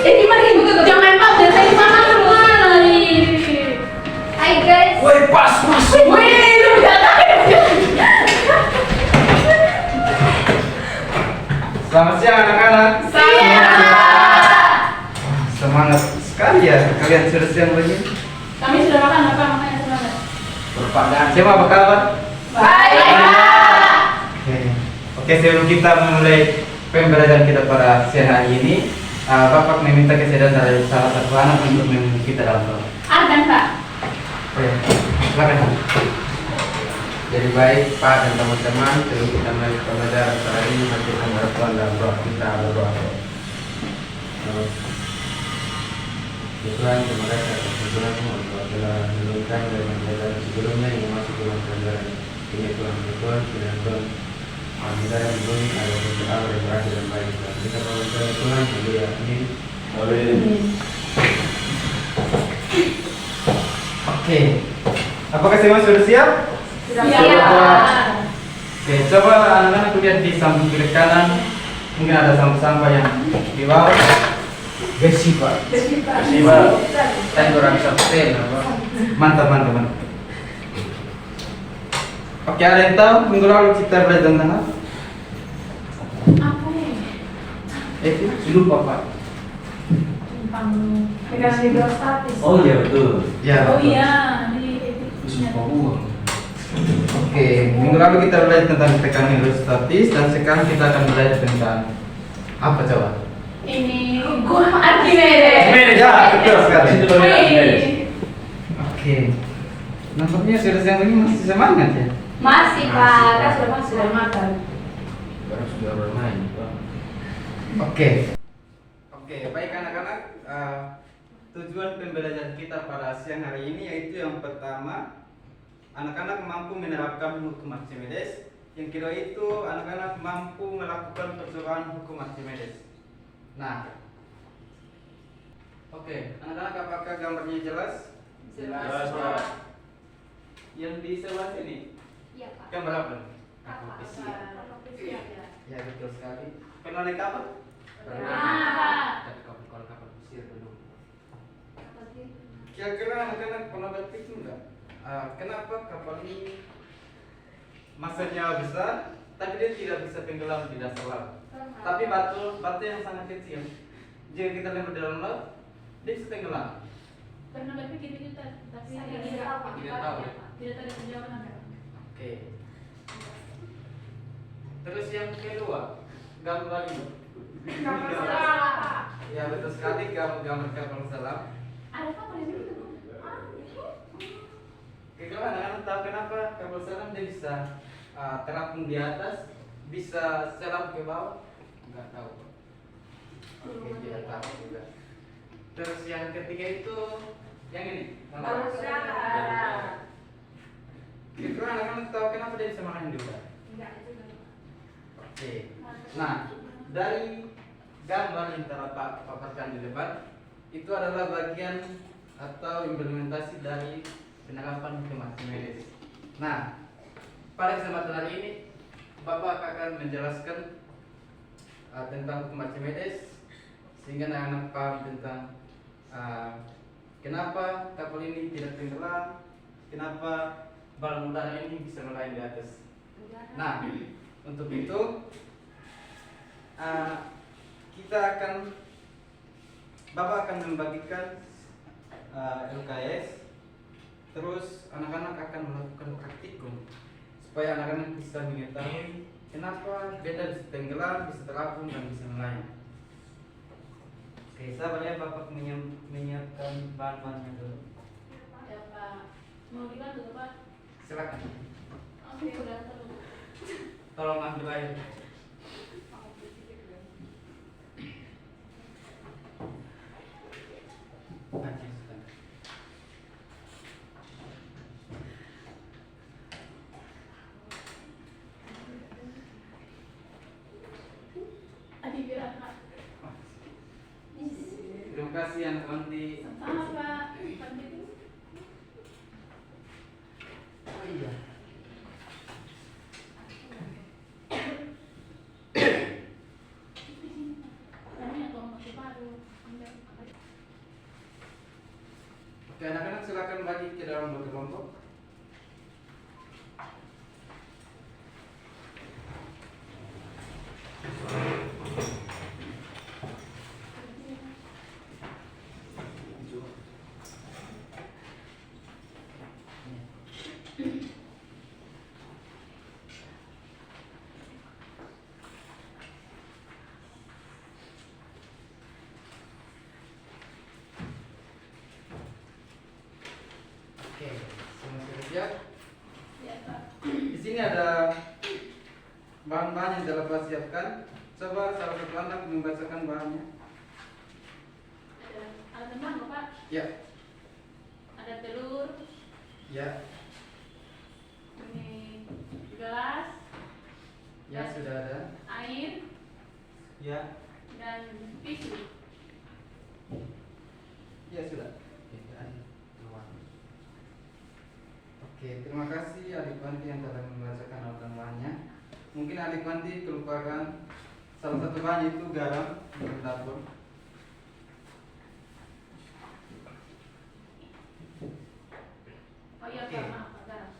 gimana ini? Jangan Pak, dari tadi mana nih? Hai guys. Woi, pas. Wih, lu datang. Selamat siang anak-anak. Semangat sekali ya kalian sudah siang begini. Kami sudah makan apa makanya semangat. Berpandang. Siapa apa kabar? Baik. Oke, sebelum kita memulai pembelajaran kita pada siang hari ini, Bapak meminta kesediaan dari salah satu anak untuk memimpin kita dalam doa. Akan Pak. Oke, silakan. Jadi baik Pak dan teman-teman, sebelum kita mulai pembelajaran kali ini, mari kita berdoa dalam doa kita berdoa. Ya Tuhan, terima kasih atas firman-Mu untuk telah menurunkan dari pembelajaran sebelumnya yang masuk dalam pembelajaran ini Tuhan. Tuhan, Tuhan, kita yang bumi ada untuk Allah yang berhasil dan baik. Kita berdoa Tuhan, haleluya, amin. Oke, apakah semua sudah siap? Siap. Oke, coba anak-anak lihat di samping kiri kanan, mungkin ada sampah-sampah yang di bawah. Besi Pak. Saya kurang bisa petel, Mantap. Oke, ada yang tahu minggu lalu kita belajar tentang apa? Apa nih? Lupa Pak. Tentang pegang hidrostatis. Oh iya betul. Ya. Oh betul. iya, di Oke, minggu lalu kita belajar tentang tekanan hidrostatis dan sekarang kita akan belajar tentang apa coba? ini gua Archimedes. Ya, betul sekali. Wih. Oke. Nampaknya sudah siang ini masih semangat ya? Masih Pak, kan sudah makan. Baru sudah bermain Pak. Oke, baik anak-anak. Tujuan pembelajaran kita pada siang hari ini yaitu yang pertama, anak-anak mampu menerapkan hukum Archimedes. Yang kedua itu, anak-anak mampu melakukan percobaan hukum Archimedes. Nah, oke, anak-anak apakah gambarnya jelas? Jelas, Pak. Yang di sebelah sini, Iya Pak. gambar apa? Apa? Ya, betul sekali. Pernah naik kapal? Pernah. Tapi kalau kapal pesisir belum. Kira-kira anak-anak pernah berpikir nggak? Kenapa kapal ini masanya besar, tapi dia tidak bisa tenggelam di dasar laut? Tapi batu yang sangat kecil, jika kita lempar di dalam laut, dia bisa tenggelam. Pernah berpikir itu tapi Tidak tahu ya. tidak tahu penjawaban apa. Oke. Terus yang kedua, gambar ini. Ya betul sekali, gambar kapal selam. Ada apa di situ? Kalau anak-anak tahu kenapa kapal selam dia bisa terapung di atas, bisa selam ke bawah? Nggak tahu. Oke, tidak tahu juga. Terus yang ketiga itu yang ini. Kira-kira anak-anak tahu kenapa dia bisa makan juga? Oke. Nah, dari gambar yang terpaparkan di depan itu adalah bagian atau implementasi dari penerapan hukum Archimedes. Nah, pada kesempatan hari ini Bapak akan menjelaskan tentang hukum Archimedes sehingga anak-anak paham tentang kenapa kapal ini tidak tenggelam, kenapa balon udara ini bisa melayang di atas. Nah, untuk itu Bapak akan membagikan LKS, terus anak-anak akan melakukan praktikum supaya anak-anak bisa mengetahui kenapa beda bisa tenggelam, bisa terapung dan bisa melayang. Oke, sabar ya, Bapak menyiapkan bahan-bahannya dulu. Ya Pak. Mau dibantu Pak? Silakan. Oke, udah terus. Tolong ambil air. Adik biar Pak. Terima kasih anak Wanti. Sama Pak. Panggil. Oh iya. Tanya tolong masih baru. Oke, anak-anak silakan bagi ke dalam berkelompok. Oke, semua sudah siap? Ya, Pak. Di sini ada bahan-bahan yang telah Pak siapkan. Coba salah satu anak membacakan bahannya. Ada teman, Pak. Ya, Ada telur, ya, ini gelas, ya sudah ada. air, Ya, dan tisu. ya sudah. Oke, terima kasih adik Wanti yang telah membacakan alutan bahannya. Mungkin adik Wanti kelupakan salah satu bahan itu garam untuk dapur. Oh iya, Oke. Pak, maaf, Pak. Garam.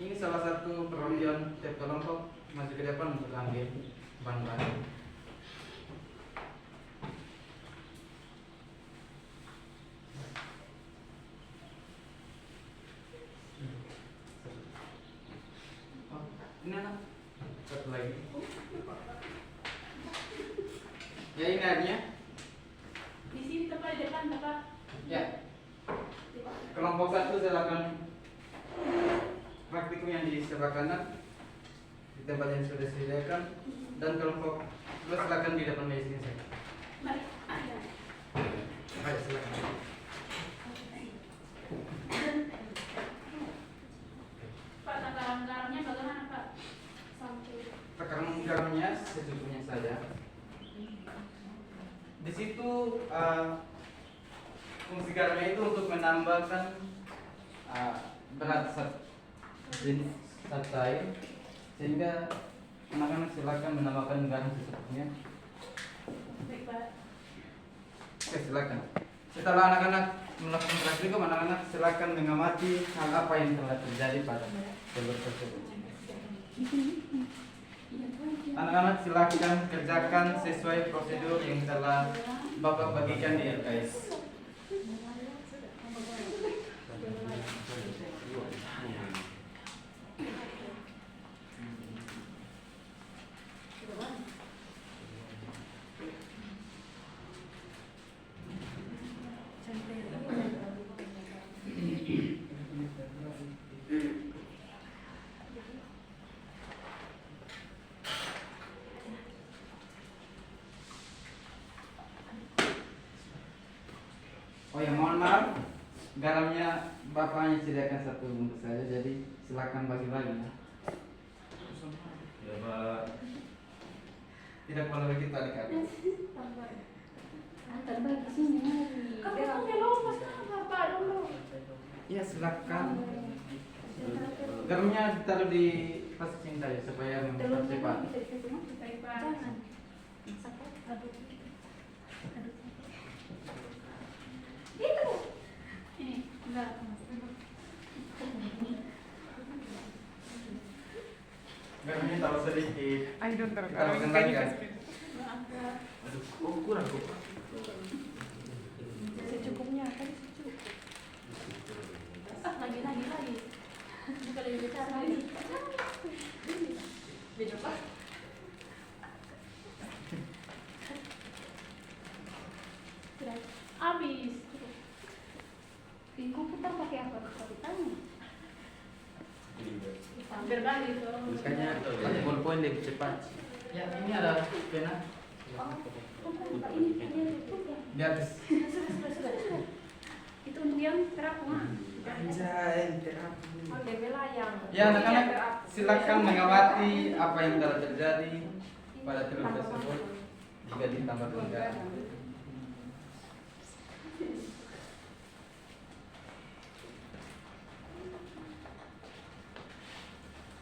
Ini salah satu perwakilan tiap kelompok maju ke depan untuk ambil bahan-bahan. Oh, ini anak. Satu lagi. Ya ini airnya. Di sini tepat di depan, Pak. Ya. Di depan. Kelompok satu silakan praktikum yang di sebelah kanan di tempat yang sudah disediakan, dan kelompok dua silakan di depan meja sini saja. Mari. Ayo. Ayo silakan. Pak, takaran garamnya bagaimana, Pak? Sampai. Takaran garamnya secukupnya saja. Di situ fungsi garamnya itu untuk menambahkan berat jenis zat air, sehingga anak-anak silakan menambahkan garam secukupnya. Baik, Pak. Oke, silakan. Setelah anak-anak melakukan praktikum, anak-anak silakan mengamati hal apa yang telah terjadi pada telur tersebut. Anak-anak silakan kerjakan sesuai prosedur yang telah Bapak bagikan di LKS. Oh ya, mohon maaf, garamnya Bapak hanya sediakan satu bungkus saja, jadi silakan bagi-bagi ya. Ya Pak. Tidak boleh begitu adik-adik. Antar bagi sini. Kamu sampai lolos, Pak, dulu. Ya silakan. Garamnya ditaruh di tas cinta ya supaya mempercepat. Baik, Pak. Itu. Ini, enggak. Garamnya taruh sedikit. I don't know. Taruhkan lagi kan. Aduh, kok kurang kok Pak? Secukupnya kan cukup. Lagi. Bukan lagi bicara lagi. Beda, Pak. Sudah habis. Di komputer pakai apa? Pakai tangan. Berbagi tuh. Tulisannya pakai bolpoin lebih cepat. Ya, ini ada pena di atas. Sudah. Itu untuk yang terapu, mah. Anjay, terapi. Oh, debela yang. Ya, anak-anak silakan mengamati apa yang telah terjadi pada telur tersebut jika ditambah dengan garam.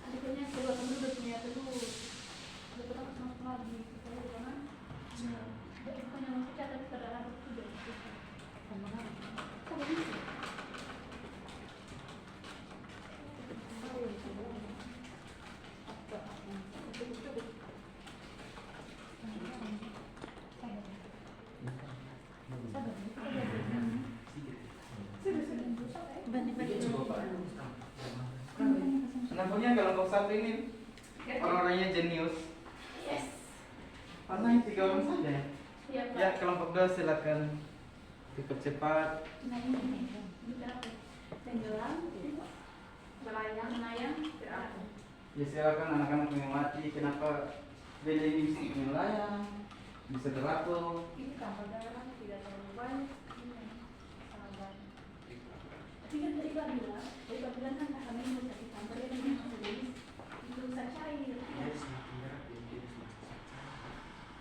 Adiknya keluar dulu udah punya telur. Udah ketemu sama lagi. Telur mana? satu ini orang-orangnya jenius. Yes. Karena 3 orang saja ya. Iya, Pak. Ya, kelompok 2 silakan dipercepat. Nah, ini udah tenggelam, melayang, berakhir. Ya silakan anak-anak mengamati kenapa beda ini bisa melayang, bisa terapung. Ini kapal dalam tidak terlalu banyak. Sabar. Tapi kan tadi Pak bilang kan kami mau cari gambar yang ini jadi itu saya cair.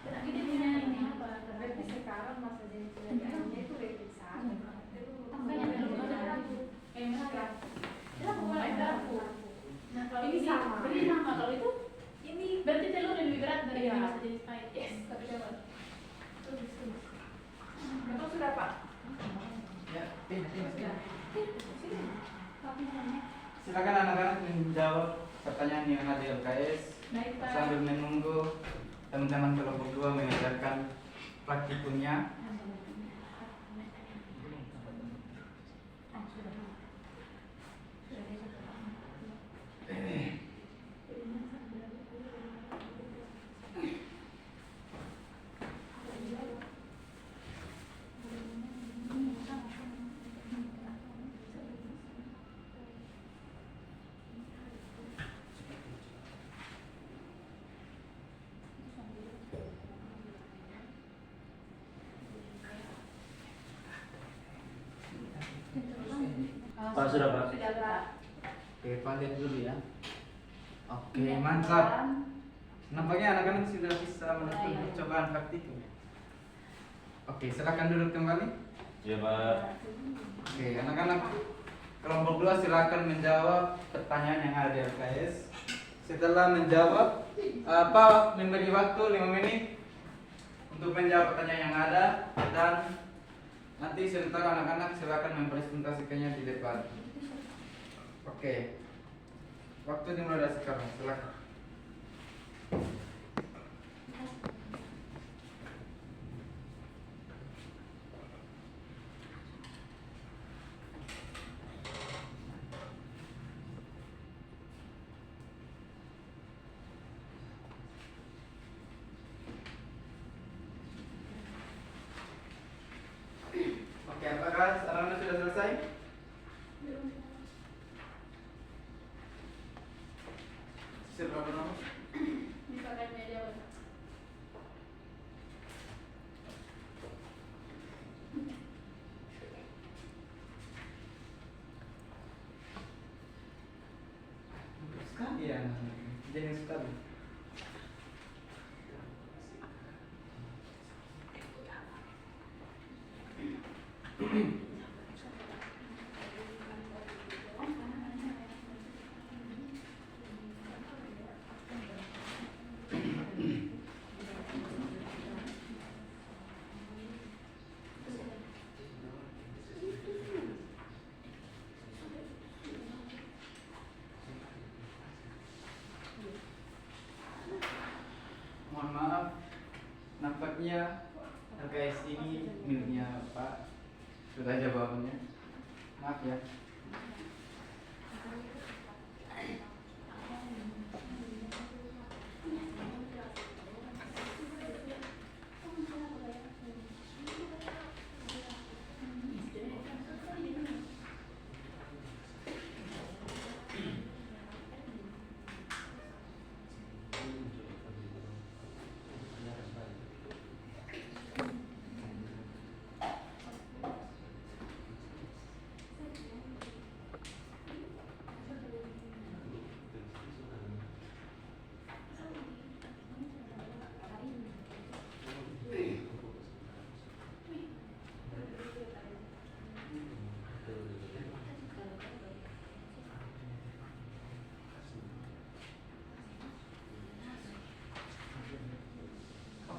Tapi dia punya ini apa? Berarti sekarang masa jenis pelajarannya itu revisan. Makanya belum ada merah. Ya bukan ada. Nah kalau ini sama. Ini sama kalau itu ini berarti telur lebih berat dari masa jenis pahit. Yes. Tapi dapat. Terus. Bapak sudah Pak? Ya, Sudah. Sini. Tapi namanya. silakan anak-anak menjawab pertanyaan yang ada di LKS Baik Pak. sambil menunggu teman-teman kelompok 2 mengajarkan praktikumnya. Pak, sudah Pak. Sudah Pak. Oke, Pak lihat dulu ya. Oke, mantap. Nampaknya anak-anak sudah bisa melakukan percobaan praktikum. Oke, silakan duduk kembali. Iya Pak. Oke, anak-anak kelompok 2 silakan menjawab pertanyaan yang ada di LKS. Setelah menjawab, memberi waktu 5 menit untuk menjawab pertanyaan yang ada dan nanti sebentar anak-anak silakan mempresentasikannya di depan. Oke, waktu dimulai dari sekarang. Silakan. Oke, apakah anak-anak sudah selesai? Berapa nomor? Misalkan media Pak. Sekali ya, jadi sekali. Mohon maaf, nampaknya LKS ini miliknya Pak. Sudah jawabannya. Maaf ya.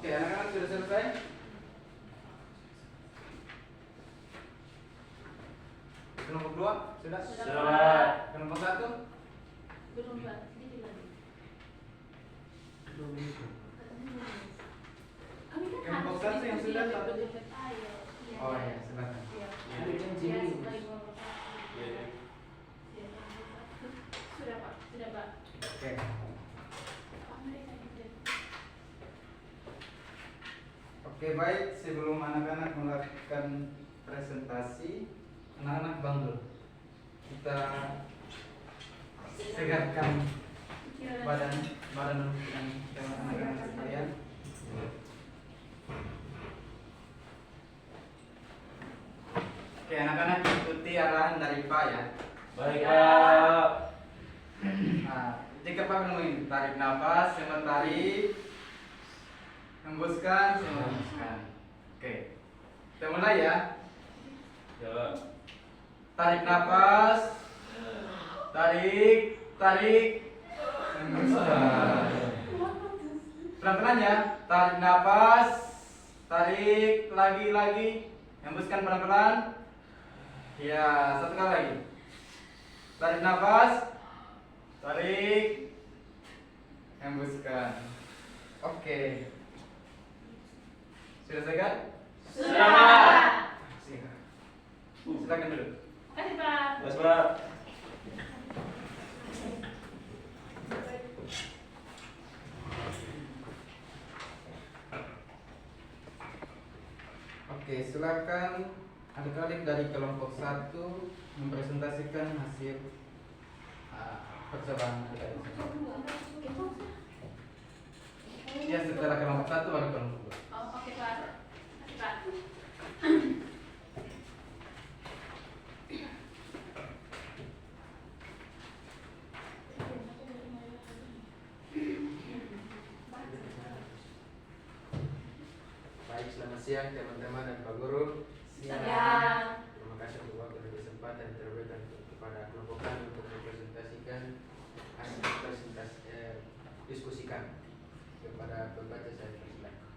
Oke, anak-anak sudah selesai? Kelompok 2 sudah? Sudah. Kelompok 1? Belum Pak. Ini lagi. Kami kan Kelompok harus 1 yang diskusi sudah lebih satu? berdekat. Iya. Oh ya, silakan. Iya. Ini kan Iya, Jimmy. setelah kelompok 1. Iya. Iya, sudah Pak. Sudah Pak. Oke. Oke, baik, sebelum anak-anak melakukan presentasi, anak-anak bangun. Kita segarkan badan dan anak-anak sekalian. Oke, anak-anak ikuti arahan dari Pak ya. Baik, Pak. Nah, jika Pak bilang tarik nafas, sama tarik, hembuskan, sama hembuskan. Oke, kita mulai ya. Ya, Pak. Tarik nafas, tarik, hembuskan. Pelan-pelan ya. Tarik nafas, tarik lagi, hembuskan pelan-pelan. Ya, satu kali lagi. Tarik nafas, tarik, hembuskan. Oke. Sudah segar? Sudah, Pak. Silakan dulu. Makasih Pak. Mas, Pak. Oke, silakan adik-adik dari kelompok 1 mempresentasikan hasil percobaan adik-adik. Ya, setelah kelompok 1 baru kelompok 2. Oh, oke Pak. Makasih Pak. Baik, selamat siang teman-teman dan Pak Guru. Siang. Terima kasih untuk waktu dan kesempatan yang diberikan kepada kelompok kami untuk mempresentasikan hasil diskusikan kepada pembaca. Saya persilakan.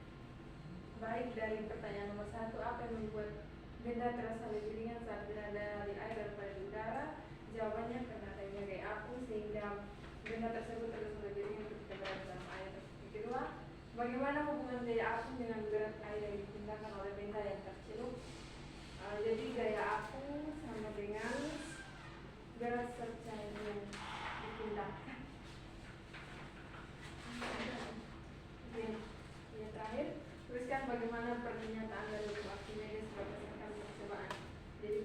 Baik, dari pertanyaan nomor 1, apa yang membuat benda terasa lebih ringan saat berada di air daripada di udara? Jawabannya karena adanya gaya api sehingga benda tersebut terasa lebih ringan ketika berada dalam air. Yang kedua, bagaimana hubungan gaya api dengan berat air yang dipindahkan oleh benda yang tercelup? Jadi gaya api sama dengan berat serta yang dipindahkan. Yang terakhir, tuliskan bagaimana pernyataan dari hukum Archimedes berdasarkan percobaan. Jadi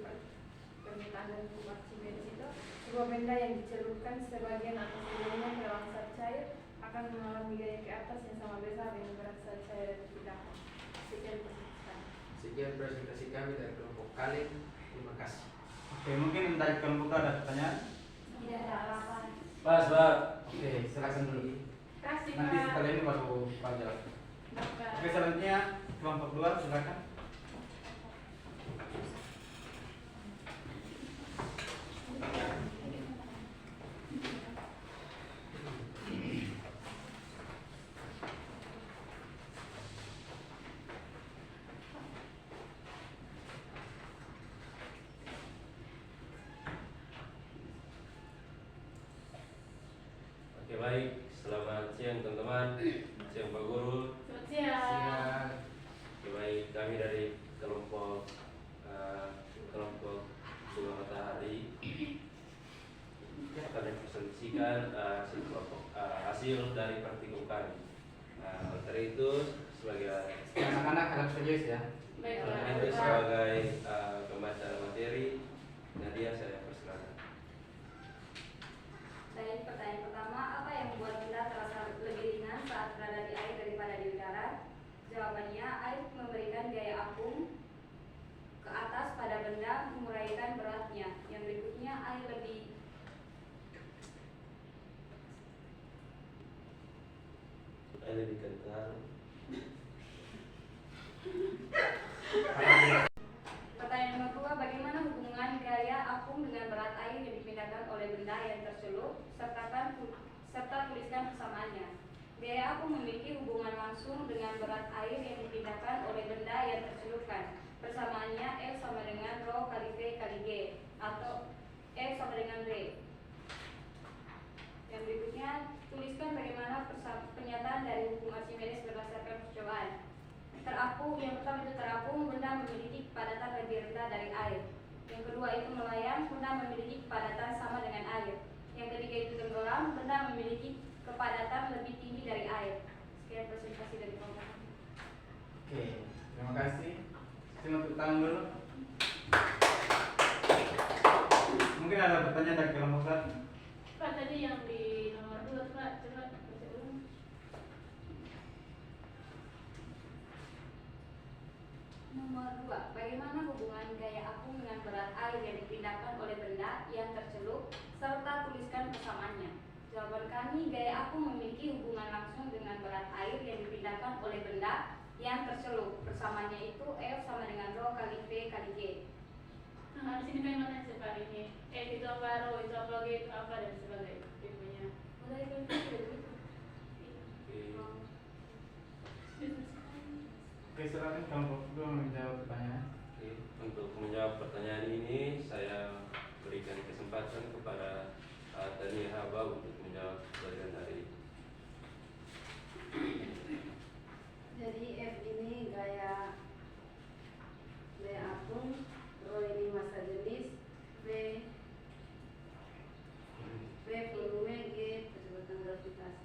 pernyataan dari hukum Archimedes itu, sebuah benda yang dicelupkan sebagian atau seluruhnya ke dalam zat cair akan mengalami gaya ke atas yang sama besar dengan berat zat cair yang dipindahkan. Sekian pertanyaan. Sekian presentasi kami dari kelompok Kaleng. Terima kasih. Oke, mungkin dari kelompok 2 ada pertanyaan? Tidak ada alasan. Pas, Pak. Oke, silakan dulu. Kasih Nanti Pak. setelah ini baru Pak jawab. Bapak. Oke, selanjutnya kelompok 2 silakan. Oke, baik, selamat siang teman-teman, siang Pak Guru. Selamat siang. Silakan. Oke, baik, kami dari kelompok Bunga Matahari akan mempresentasikan hasil dari praktikum kami. Oleh karena itu sebagai Anak-anak harap serius ya. Baiklah. itu sebagai pembaca materi, Nadia saya persilakan. Baik, pertanyaan pertama, apa yang membuat benda terasa lebih ringan saat berada di air daripada di udara? Jawabannya, air memberikan gaya apung ke atas pada benda, menguraikan beratnya. Yang berikutnya, air lebih kental. Pertanyaan nomor 2, bagaimana hubungan gaya apung dengan berat air yang dipindahkan oleh benda yang tercelup, serta tuliskan persamaannya. Gaya apung memiliki hubungan langsung dengan berat air yang dipindahkan oleh benda yang tercelupkan. Persamaannya F sama dengan rho kali V kali G, atau F sama dengan V. Yang berikutnya, tuliskan bagaimana pernyataan dari hukum Archimedes berdasarkan percobaan. Yang pertama itu terapung, benda memiliki kepadatan lebih rendah dari air. Yang kedua itu melayang, benda memiliki kepadatan sama dengan air. Yang ketiga itu tenggelam, benda memiliki kepadatan lebih tinggi dari air. Sekian presentasi dari kelompok. Oke, Nomor 2. Bagaimana hubungan gaya apung dengan berat air yang dipindahkan oleh benda yang tercelup, serta tuliskan persamaannya. Jawaban kami, gaya apung memiliki hubungan langsung dengan berat air yang dipindahkan oleh benda yang tercelup. Persamaannya itu F sama dengan Rho kali V kali G. Nah, di sini kan mana sebar ini? Itu apa, Rho, itu apa, G, itu apa, dan sebagainya. Tipenya. Udah itu begitu. Oke, silakan kamu berdua menjawab pertanyaan. Oke, untuk menjawab pertanyaan ini saya berikan kesempatan kepada Tania Haba untuk menjawab bagian dari Jadi F ini gaya apung, Rho ini massa jenis, V volume, G kecepatan gravitasi.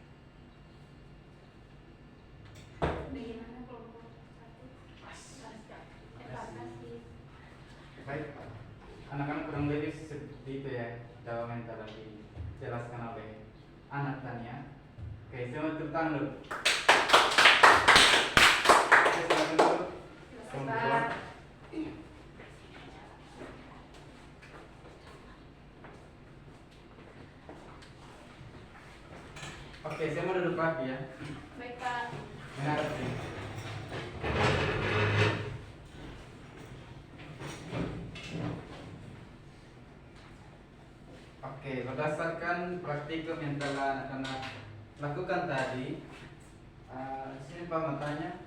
Bagaimana kelompok 1? Baik, anak-anak kurang lebih seperti itu ya jawaban yang telah dijelaskan oleh anak Tania. Oke, saya mau tepuk tangan dulu. Oke, silakan dulu. Kelompok. Oke, saya mau duduk lagi ya. Baik, Pak. Menghadap sini. Oke, berdasarkan praktikum yang telah anak-anak lakukan tadi, sini Pak mau tanya,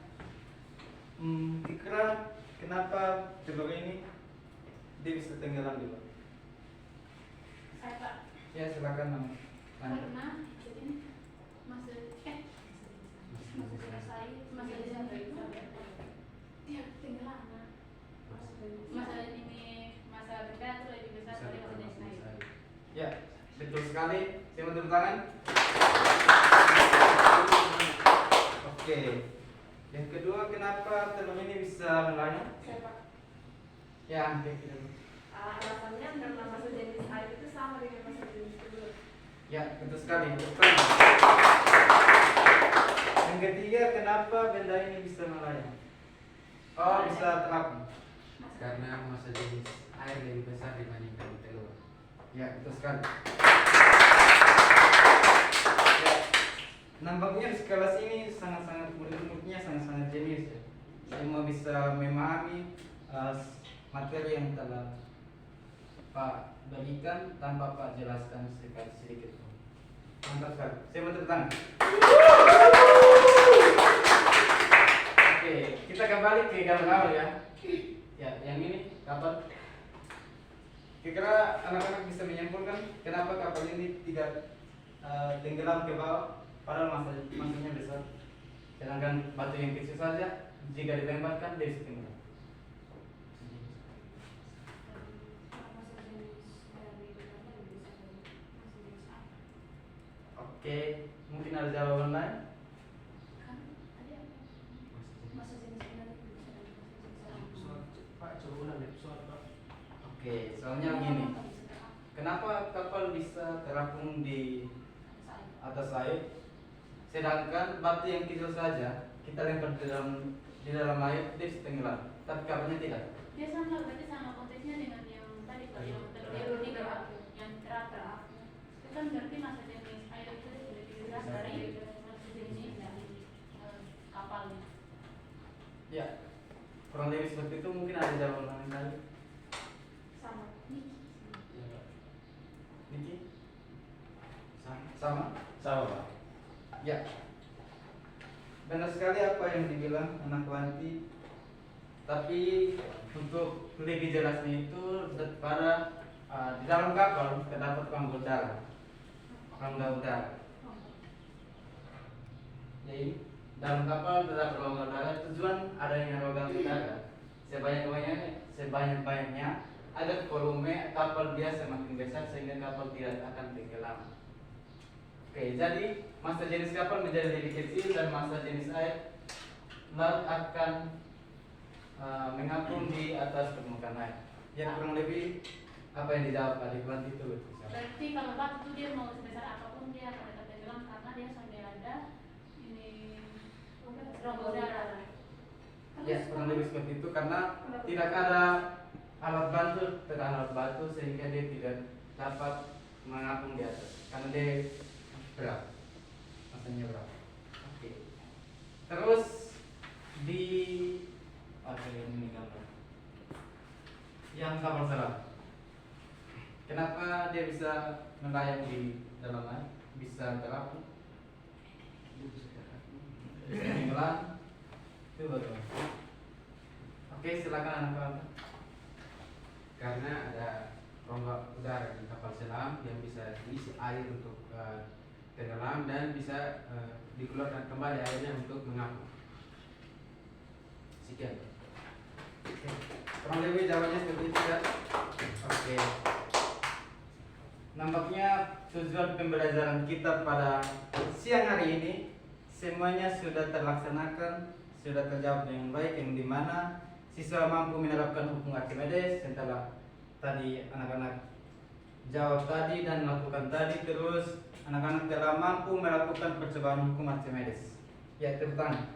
kira kenapa telur ini dia bisa tenggelam di Pak? Saya, Pak. Ya silakan lanjut. Karena jadi masa selesai dia tenggelam. Masa ini masa benda itu lebih besar dari masa jenis air. Ya, betul sekali. Saya mau tepuk tangan. Oke. Yang kedua, kenapa telur ini bisa melayang? Saya Pak. Ya, oke. Alasannya karena masa jenis air itu sama dengan masa jenis telur. Ya, betul sekali. Betul. Yang ketiga, kenapa benda ini bisa melayang? Oh, bisa terapung. Karena masa jenis air lebih besar dibandingkan telur. Ya, betul sekali. Ya, nampaknya di kelas ini sangat-sangat murid-muridnya sangat-sangat jenius ya. Semua bisa memahami materi yang telah Pak bagikan tanpa Pak jelaskan sedikit. Mantap sekali. Saya mau tepuk tangan. Oke, kita kembali ke gambar awal ya. Ya, yang ini kapal. Kira-kira anak-anak bisa menyimpulkan kenapa kapal ini tidak tenggelam ke bawah padahal masanya besar. Sedangkan batu yang kecil saja jika ditembakkan dia bisa tenggelam. Oke, mungkin ada jawaban lain? Masa jenis benda itu bisa dari masa jenis air. Pak, coba ulang deh soal Pak. Oke, soalnya begini. Kenapa kapal bisa terapung di atas air, sedangkan batu yang kecil saja kita lempar di dalam air dia bisa tenggelam, tapi kapalnya tidak. Dia sama, berarti sama konteksnya dengan yang tadi Pak, yang telur di bawah, yang terapung. Itu kan berarti masa jenis air itu lebih besar dari masa jenis dari kapalnya. Ya, kurang lebih seperti itu. Mungkin ada jawaban lain tadi. Sama. Niki? Sama? sama Pak. Ya. Benar sekali apa yang dibilang anak Wanti. Tapi untuk lebih jelasnya itu pada di dalam kapal terdapat rongga udara. Jadi dalam kapal terdapat rongga udara. Tujuan adanya rongga udara sebanyak-banyaknya agar volume kapal dia semakin besar sehingga kapal tidak akan tenggelam. Oke, jadi massa jenis kapal menjadi lebih kecil dan massa jenis air laut akan mengapung di atas permukaan air. Ya, kurang lebih apa yang dijawab adik Wanti itu betul. Berarti kalau batu itu dia mau sebesar apapun dia akan tetap tenggelam karena dia sampai ada ini rongga udara. Ya, kurang lebih seperti seperti itu karena tidak ada alat bantu terhadap batu sehingga dia tidak dapat mengapung di atas karena dia berat, masanya berat. Oke. Terus di ini gambar yang kapal selam. Kenapa dia bisa melayang di dalam air, bisa terapung, bisa tenggelam? Itu bagaimana? Oke, silakan anak-anak. Karena ada rongga udara di kapal selam yang bisa diisi air untuk tenggelam dan bisa dikeluarkan kembali airnya untuk mengapung. Sekian. Kurang lebih jawabannya seperti itu ya. Oke. Nampaknya tujuan pembelajaran kita pada siang hari ini semuanya sudah terlaksanakan, sudah terjawab dengan baik, yang dimana siswa mampu menerapkan hukum Archimedes setelah tadi anak-anak jawab tadi dan melakukan tadi, terus anak-anak telah mampu melakukan percobaan hukum Archimedes. Ya, tepuk tangan.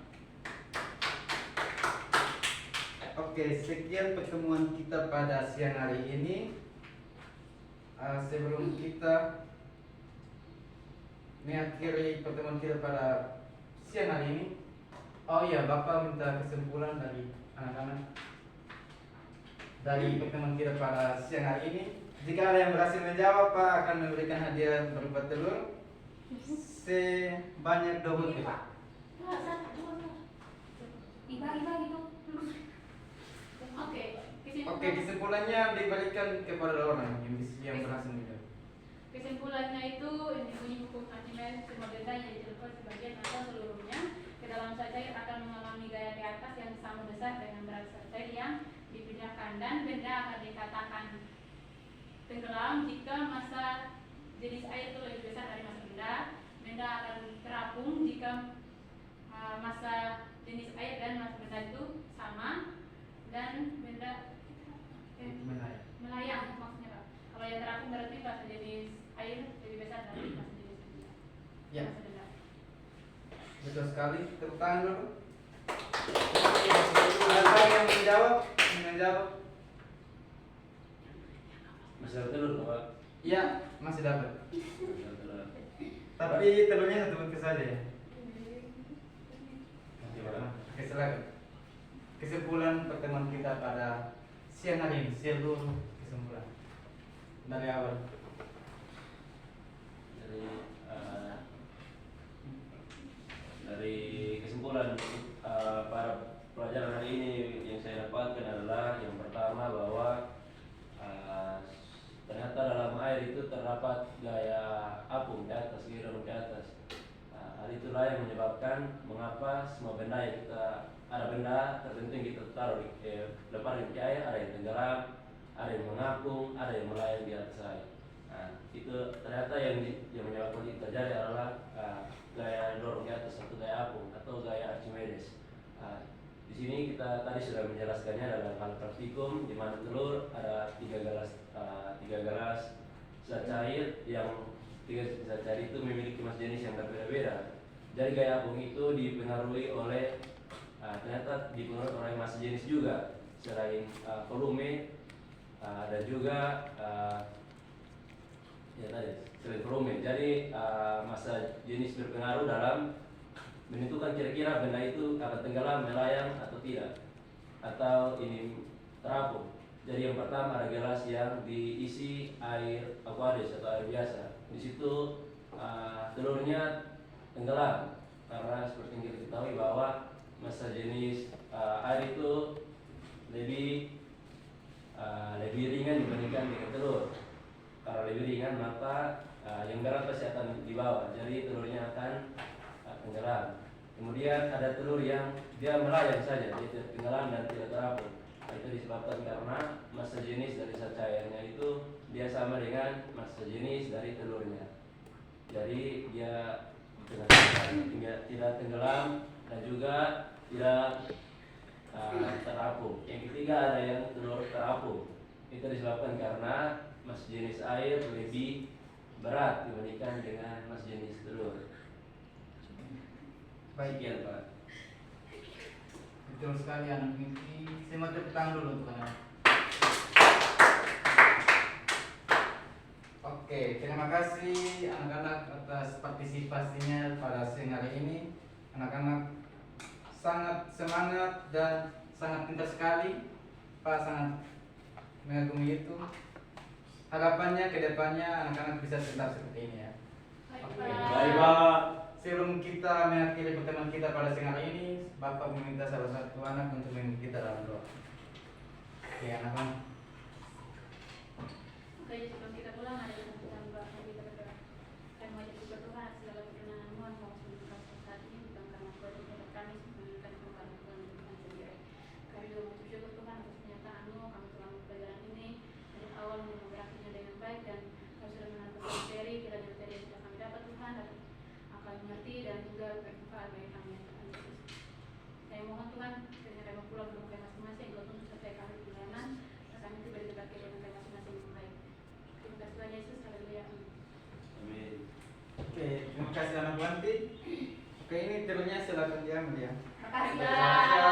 Oke, sekian pertemuan kita pada siang hari ini. Sebelum kita mengakhiri pertemuan kita pada siang hari ini, oh iya, Bapak minta kesimpulan dari anak-anak dari pertemuan kita pada siang hari ini. Jika ada yang berhasil menjawab, Pak akan memberikan hadiah berupa telur sebanyak 2 butir. Oke, kesimpulannya diberikan kepada orang yang berhasil menjawab. Kesimpulannya itu ini bunyi hukum Archimedes, semua benda yang dilepas sebagian atau seluruhnya ke dalam zat cair akan mengalami gaya di atas yang sama besar dengan berat zat cair yang dipindahkan, dan benda akan dikatakan tenggelam jika massa jenis air itu lebih besar dari massa benda. Benda akan terapung jika massa jenis air dan massa benda itu sama, dan benda melayang maksudnya Pak. Kalau yang terapung berarti massa jenis air lebih besar dari massa jenis benda. Ya. Massa benda. Betul sekali. Tepuk tangan dulu. Ada yang menjawab? Masih ada telur Pak? Iya, masih dapat. Masih ada telur. Tapi telurnya 1 butir saja ya. Gimana? Oke, silakan. Kesimpulan pertemuan kita pada siang hari ini, seluruh kesimpulan dari awal. Dari kesimpulan para pelajaran hari ini yang saya dapatkan adalah yang pertama bahwa ternyata dalam air itu terdapat gaya apung di atas, giliran ke atas. Hal itulah yang menyebabkan mengapa semua benda yang kita ada benda tertentu yang kita taruh di lepar di air, ada yang tenggelam, ada yang mengapung, ada yang melayang di atas air. Itu ternyata yang menyebabkan itu terjadi adalah gaya dorong di atas atau gaya apung atau gaya Archimedes. Di sini kita tadi sudah menjelaskannya dalam hal praktikum, di mana telur ada 3 gelas zat cair, yang 3 zat cair itu memiliki massa jenis yang berbeda-beda. Jadi gaya apung itu dipengaruhi oleh ternyata dipengaruhi oleh massa jenis juga, selain volume dan juga ya tadi selain volume. Jadi massa jenis berpengaruh dalam menentukan kira-kira benda itu akan tenggelam, melayang atau tidak, atau ini terapung. Jadi yang pertama ada gelas yang diisi air Aquarius atau air biasa. Di situ telurnya tenggelam karena seperti yang kita ketahui bahwa massa jenis air itu lebih ringan dibandingkan dengan telur. Karena lebih ringan maka yang berat pasti akan di bawah. Jadi telurnya akan tenggelam. Kemudian ada telur yang dia melayang saja, dia tidak tenggelam dan tidak terapung. Itu disebabkan karena massa jenis dari zat cairnya itu dia sama dengan massa jenis dari telurnya. Jadi dia tidak tenggelam dan juga tidak terapung. Yang ketiga ada yang telur terapung. Itu disebabkan karena massa jenis air lebih berat dibandingkan dengan massa jenis telur. Baik, Sekian Pak. betul sekali anak ini. Semoga tepuk tangan dulu untuk anak. Oke, terima kasih anak-anak atas partisipasinya pada siang hari ini. Anak-anak sangat semangat dan sangat pintar sekali. Pak sangat mengagumi itu. Harapannya ke depannya anak-anak bisa tetap seperti ini ya. Oke. Baik, Pak. Sebelum kita mengakhiri pertemuan kita pada siang hari ini, Bapak meminta salah satu anak untuk memimpin kita dalam doa. Oke, anak-anak. Oke, sebelum kita pulang ada yang doa yang kita berdoa. Kami mengucap syukur Tuhan atas segala perkenan-Mu, mohon sembuhkan saat ini bukan karena kuasa kita kami, melainkan bukan Tuhan Tuhan sendiri. Kami juga mengucap syukur Tuhan atas penyertaan-Mu, kami telah mempelajari ini dari awal hingga berakhirnya dengan baik dan kami sudah menangkap materi, kiranya materi yang sudah kami dapat Tuhan dapat akal mengerti dan juga bermanfaat bagi kami ya Tuhan Yesus. Saya mohon Tuhan, kiranya kami pulang ke rumah masing-masing, Engkau tuntun sampai kami di perjalanan, dan kami tiba di tempat kami masing-masing yang baik. Terima kasih Tuhan Yesus, haleluya. Amin. Oke, terima kasih anak Wanti. Oke, ini terusnya silakan diambil ya. Makasih. Terima kasih.